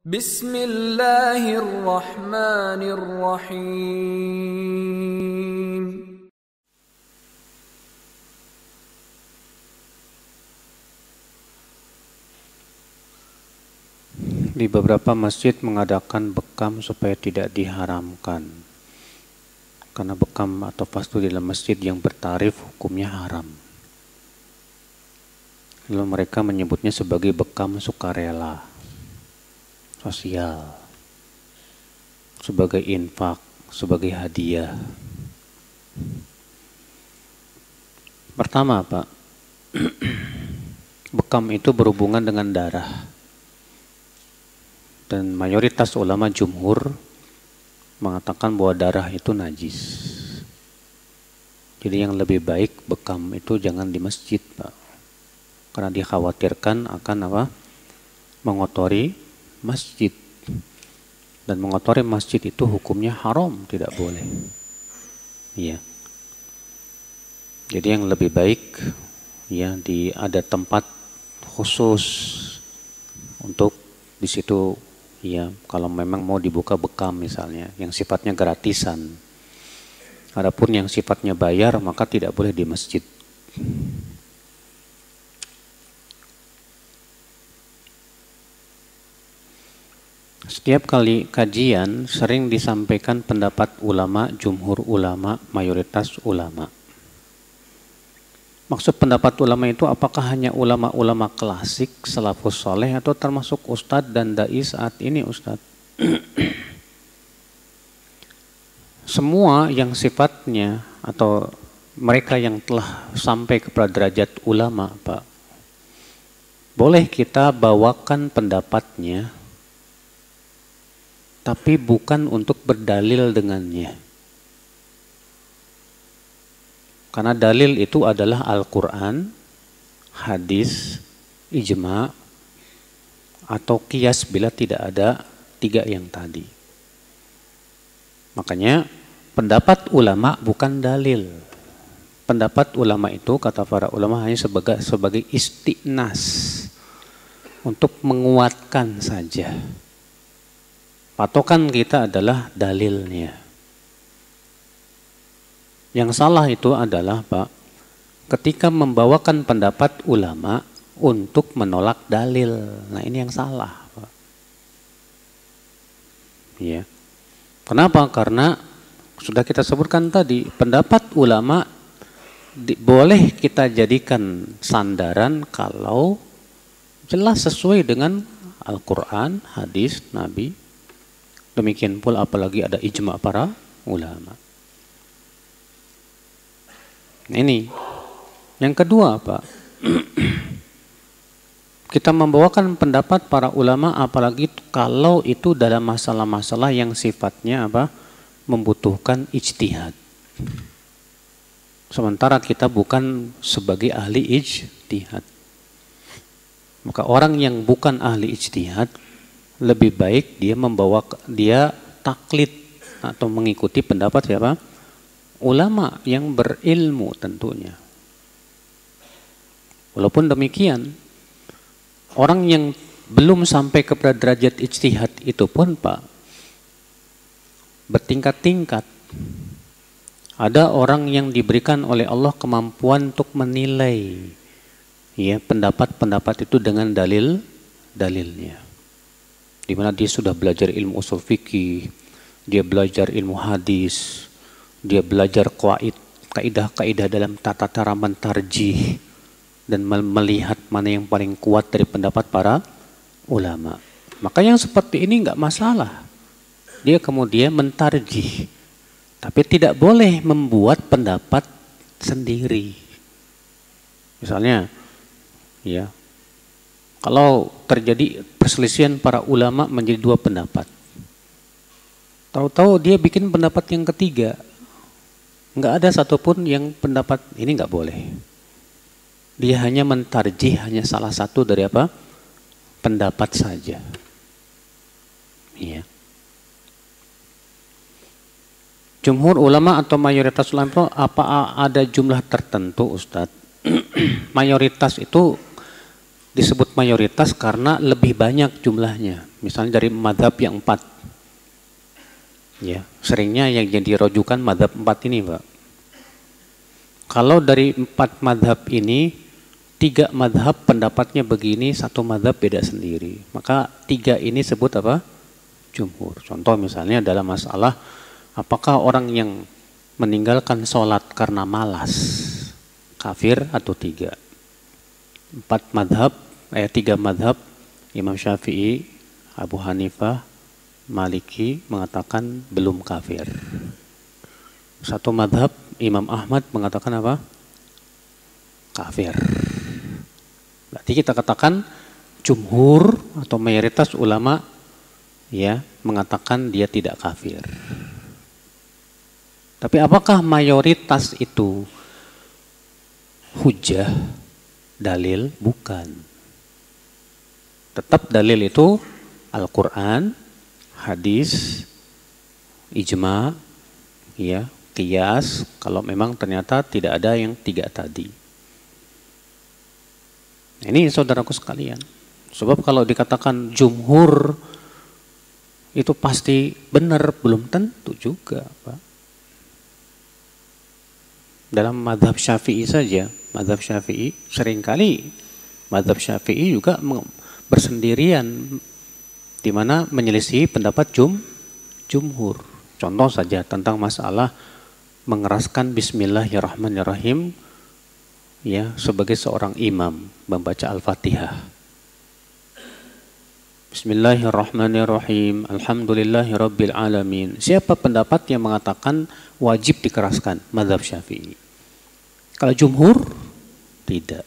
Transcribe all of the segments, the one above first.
Bismillahirrahmanirrahim. Di beberapa masjid mengadakan bekam supaya tidak diharamkan. Karena bekam atau fastu di dalam masjid yang bertarif hukumnya haram. Lalu mereka menyebutnya sebagai bekam sukarela, sosial, sebagai infak, sebagai hadiah. Pertama, Pak, bekam itu berhubungan dengan darah. Dan mayoritas ulama jumhur mengatakan bahwa darah itu najis. Jadi yang lebih baik bekam itu jangan di masjid, Pak. Karena dikhawatirkan akan mengotori masjid. Dan mengotori masjid itu hukumnya haram, tidak boleh. Iya. Jadi yang lebih baik ya ada tempat khusus untuk di situ. Ya, kalau memang mau dibuka bekam misalnya, yang sifatnya gratisan. Adapun yang sifatnya bayar, maka tidak boleh di masjid. Setiap kali kajian sering disampaikan pendapat ulama, jumhur ulama, mayoritas ulama. Maksud pendapat ulama itu apakah hanya ulama-ulama klasik, salafus soleh, atau termasuk ustadz dan dai saat ini, Ustadz? Semua yang sifatnya atau mereka yang telah sampai kepada derajat ulama, Pak, boleh kita bawakan pendapatnya, tapi bukan untuk berdalil dengannya. Karena dalil itu adalah Al-Quran, hadis, ijma, atau qiyas bila tidak ada tiga yang tadi. Makanya pendapat ulama bukan dalil. Pendapat ulama itu kata para ulama hanya sebagai istiqnas, untuk menguatkan saja. Patokan kita adalah dalilnya. Yang salah itu adalah, Pak, ketika membawakan pendapat ulama untuk menolak dalil. Nah, ini yang salah, Pak. Ya. Kenapa? Karena sudah kita sebutkan tadi, pendapat ulama boleh kita jadikan sandaran kalau jelas sesuai dengan Al-Quran, hadis, Nabi. Demikian pula apalagi ada ijma para ulama. Ini yang kedua, Pak. Kita membawakan pendapat para ulama apalagi kalau itu dalam masalah-masalah yang sifatnya membutuhkan ijtihad. Sementara kita bukan sebagai ahli ijtihad. Maka orang yang bukan ahli ijtihad lebih baik dia taklid atau mengikuti pendapat siapa? Ulama yang berilmu tentunya. Walaupun demikian, orang yang belum sampai kepada derajat ijtihad itu pun, Pak, bertingkat-tingkat. Ada orang yang diberikan oleh Allah kemampuan untuk menilai ya pendapat-pendapat itu dengan dalilnya. Di mana dia sudah belajar ilmu ushul fikih, dia belajar ilmu hadis, dia belajar kaidah-kaidah dalam tata cara mentarjih dan melihat mana yang paling kuat dari pendapat para ulama. Maka yang seperti ini enggak masalah. Dia kemudian mentarjih. Tapi tidak boleh membuat pendapat sendiri. Misalnya, ya, kalau terjadi perselisihan para ulama menjadi dua pendapat. Tahu-tahu dia bikin pendapat yang ketiga. Enggak ada satupun yang pendapat ini enggak boleh. Dia hanya mentarjih hanya salah satu dari pendapat saja. Iya. Jumhur ulama atau mayoritas ulama apa ada jumlah tertentu, Ustadz? Mayoritas itu disebut mayoritas karena lebih banyak jumlahnya. misalnya dari madhab yang 4. Ya, seringnya yang jadi rujukan madhab 4 ini, Pak. Kalau dari 4 madhab ini, 3 madhab pendapatnya begini, 1 madhab beda sendiri. Maka 3 ini sebut apa? Jumhur. Contoh misalnya dalam masalah, apakah orang yang meninggalkan sholat karena malas, kafir atau tidak? 3 madhab, Imam Syafi'i, Abu Hanifah, Maliki mengatakan belum kafir. 1 madhab, Imam Ahmad mengatakan apa? Kafir. Berarti kita katakan jumhur atau mayoritas ulama ya mengatakan dia tidak kafir. Tapi apakah mayoritas itu hujjah, dalil? Bukan. Tetap dalil itu Al-Quran, hadis, ijma, ya, qiyas, kalau memang ternyata tidak ada yang 3 tadi. Ini saudaraku sekalian. Sebab kalau dikatakan jumhur itu pasti benar, belum tentu juga, Pak. Dalam madhab Syafi'i saja, madhab Syafi'i seringkali madhab Syafi'i juga bersendirian, di mana menyelisihi pendapat jumhur. Contoh saja tentang masalah mengeraskan Bismillahirrahmanirrahim ya sebagai seorang imam membaca Al-Fatihah. Bismillahirrahmanirrahim. Alhamdulillahirabbil alamin. Siapa pendapat yang mengatakan wajib dikeraskan? Mazhab Syafi'i. Kalau jumhur tidak.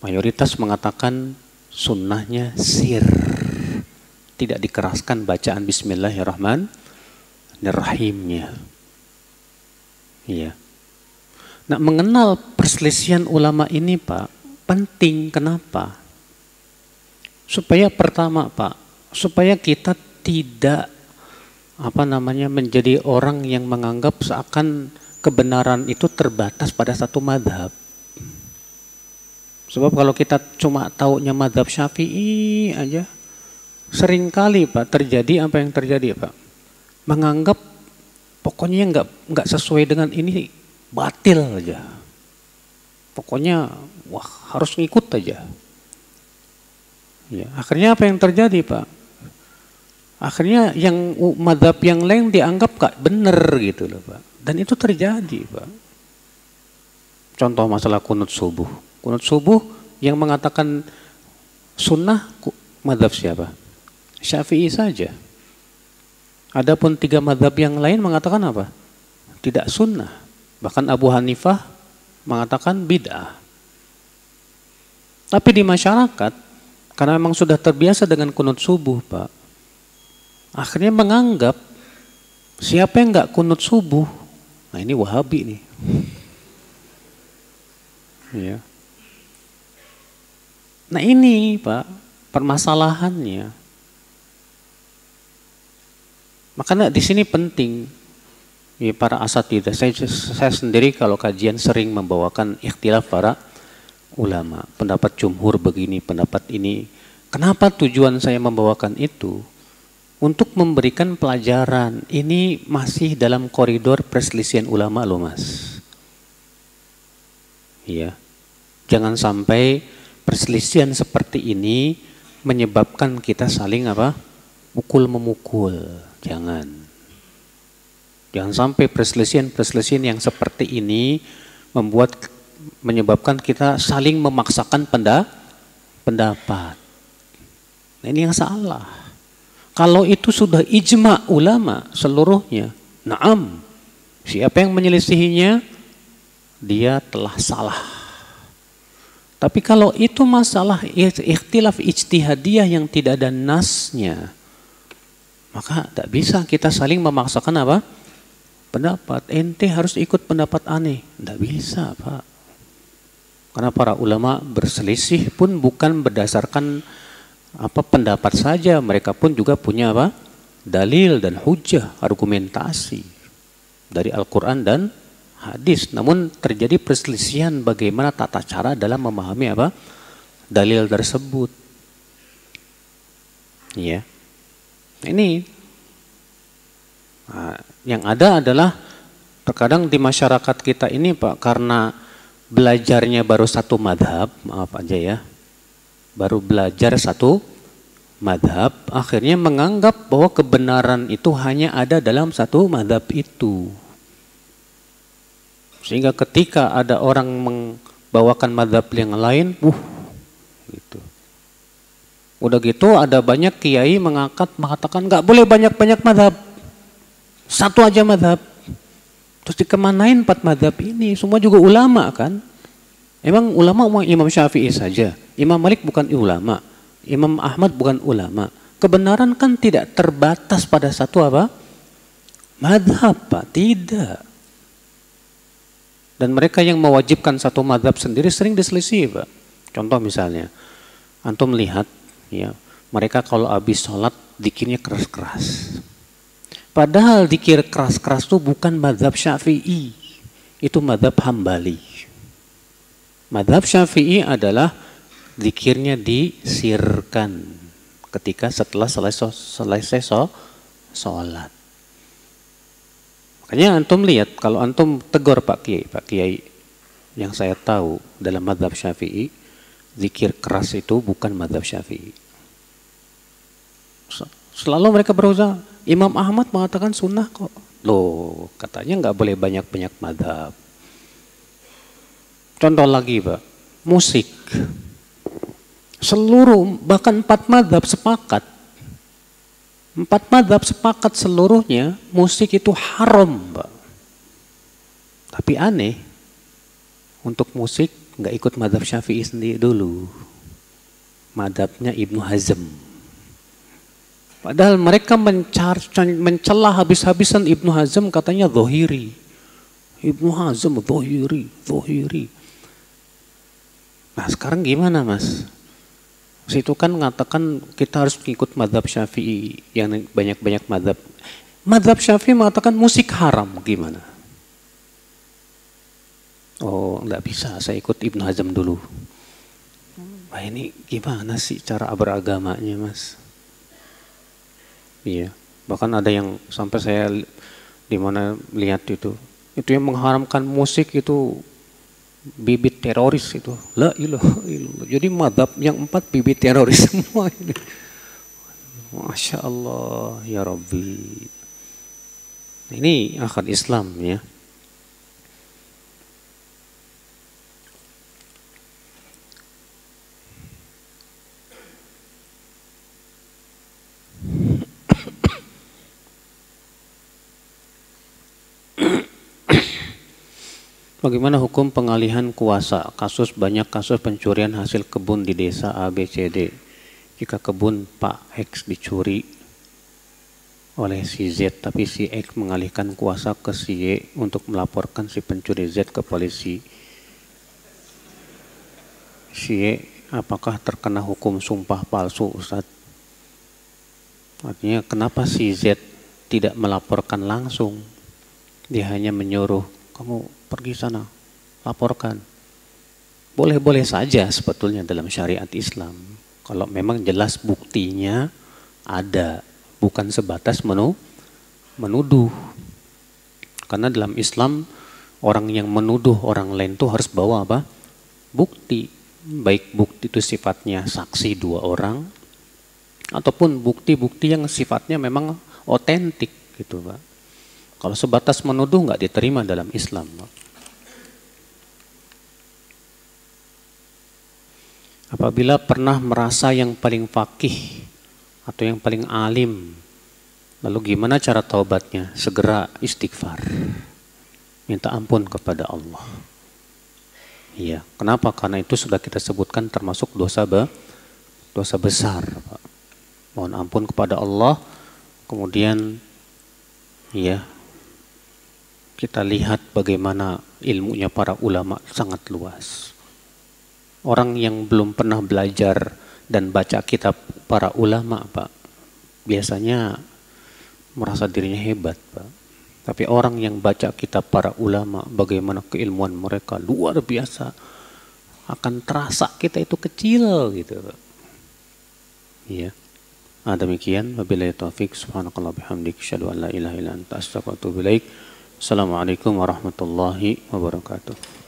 Mayoritas mengatakan sunnahnya sir. Tidak dikeraskan bacaan Bismillahirrahmanirrahimnya. Iya. Nah, mengenal perselisihan ulama ini, Pak, penting. Kenapa? Supaya pertama, Pak, supaya kita tidak menjadi orang yang menganggap seakan kebenaran itu terbatas pada satu madhab. Sebab kalau kita cuma taunya madhab Syafi'i aja, seringkali, Pak, terjadi apa yang terjadi, Pak? Menganggap pokoknya nggak sesuai dengan ini batil aja. Pokoknya wah harus ngikut aja. Ya, akhirnya apa yang terjadi, Pak? Akhirnya yang madhab yang lain dianggap gak benar gitu loh, Pak. Dan itu terjadi, Pak. Contoh masalah kunut subuh. Kunut subuh yang mengatakan sunnah madhab siapa? Syafi'i saja. Adapun 3 madhab yang lain mengatakan apa? Tidak sunnah. Bahkan Abu Hanifah mengatakan bid'ah. Tapi di masyarakat, karena memang sudah terbiasa dengan kunut subuh, Pak, akhirnya menganggap siapa yang nggak kunut subuh, nah ini Wahabi nih. Ya. Nah ini, Pak, permasalahannya. Makanya di sini penting, ya, para asatidzah. Saya sendiri kalau kajian sering membawakan ikhtilaf para ulama, pendapat jumhur begini, pendapat ini. Kenapa tujuan saya membawakan itu? Untuk memberikan pelajaran. Ini masih dalam koridor perselisihan ulama loh, Mas. Iya. Jangan sampai perselisihan seperti ini menyebabkan kita saling pukul memukul. Jangan sampai perselisihan yang seperti ini menyebabkan kita saling memaksakan pendapat. Nah, ini yang salah. Kalau itu sudah ijma ulama seluruhnya, na'am. Siapa yang menyelisihinya, dia telah salah. Tapi kalau itu masalah ikhtilaf ijtihadiyah yang tidak ada nasnya, maka tak bisa kita saling memaksakan pendapat. Ente harus ikut pendapat aneh. Tidak bisa, Pak. Karena para ulama berselisih pun bukan berdasarkan pendapat saja, mereka pun juga punya dalil dan hujah, argumentasi dari Al-Quran dan hadis. Namun terjadi perselisihan bagaimana tata cara dalam memahami dalil tersebut. Ya. Ini yang ada adalah terkadang di masyarakat kita ini Pak, karena belajarnya baru satu madhab, maaf aja ya, baru belajar satu madhab, akhirnya menganggap bahwa kebenaran itu hanya ada dalam satu madhab itu. Sehingga ketika ada orang membawakan madhab yang lain, gitu. Udah gitu ada banyak kiai mengatakan nggak boleh banyak-banyak madhab, satu aja madhab. Terus dikemanain 4 madhab ini? Semua juga ulama kan? Emang ulama Imam Syafi'i saja? Imam Malik bukan ulama, Imam Ahmad bukan ulama. Kebenaran kan tidak terbatas pada satu apa? Madhab Pak, tidak. Dan mereka yang mewajibkan satu madhab sendiri sering diselisih Pak. Contoh misalnya, antum lihat ya, mereka kalau habis sholat dikirnya keras-keras. Padahal dikir keras-keras itu bukan madhab Syafi'i, itu madhab Hambali. Madhab Syafi'i adalah dikirnya disirkan ketika setelah selesai sholat. Makanya antum lihat, kalau antum tegur Pak Kiai, yang saya tahu dalam madhab Syafi'i, zikir keras itu bukan madhab Syafi'i. Selalu mereka berusaha, Imam Ahmad mengatakan sunnah kok. Loh, katanya nggak boleh banyak-banyak madhab. Contoh lagi Pak, musik. Seluruh, bahkan 4 madhab sepakat. 4 madhab sepakat seluruhnya, musik itu haram Pak. Tapi aneh, untuk musik nggak ikut madhab Syafi'i sendiri dulu. Madhabnya Ibnu Hazm. Padahal mereka mencela habis-habisan Ibnu Hazm, katanya zahiri. Ibnu Hazm zahiri. Nah sekarang gimana Mas? Situ kan mengatakan kita harus mengikut madhab Syafi'i yang banyak-banyak madhab. Madhab Syafi'i mengatakan musik haram, gimana? Oh nggak bisa, saya ikut Ibnu Hazm dulu. Wah ini gimana sih cara beragamanya Mas? Iya, bahkan ada yang sampai saya di mana lihat itu yang mengharamkan musik itu bibit teroris itu. La ilaha illallah. Jadi madhab yang 4 bibit teroris semua ini. Masya Allah ya Rabbi. Ini akad Islam ya. Bagaimana hukum pengalihan kuasa? Banyak kasus pencurian hasil kebun di desa ABCD. Jika kebun Pak X dicuri oleh si Z, tapi si X mengalihkan kuasa ke si Y untuk melaporkan si pencuri Z ke polisi. Si Y apakah terkena hukum sumpah palsu, Ustaz? Artinya kenapa si Z tidak melaporkan langsung? Dia hanya menyuruh, kamu pergi sana, laporkan. Boleh-boleh saja sebetulnya dalam syariat Islam. Kalau memang jelas buktinya ada, bukan sebatas menuduh. Karena dalam Islam, orang yang menuduh orang lain itu harus bawa apa? Bukti. Baik bukti itu sifatnya saksi 2 orang, ataupun bukti-bukti yang sifatnya memang otentik gitu Pak. Kalau sebatas menuduh nggak diterima dalam Islam Pak. Apabila pernah merasa yang paling faqih atau yang paling alim, lalu gimana cara taubatnya? Segera istighfar, minta ampun kepada Allah. Iya, kenapa? Karena itu sudah kita sebutkan termasuk dosa besar Pak. Mohon ampun kepada Allah. Kemudian ya, kita lihat bagaimana ilmunya para ulama sangat luas. Orang yang belum pernah belajar dan baca kitab para ulama Pak, biasanya merasa dirinya hebat Pak. Tapi orang yang baca kitab para ulama, bagaimana keilmuan mereka luar biasa, akan terasa kita itu kecil gitu Pak. Iya. Demikian, wabillahi taufik, subhanakallah bihamdik, asyhadu an la ilaha illa anta, astaghfiruka wa atubu ilaik. Assalamualaikum warahmatullahi wabarakatuh.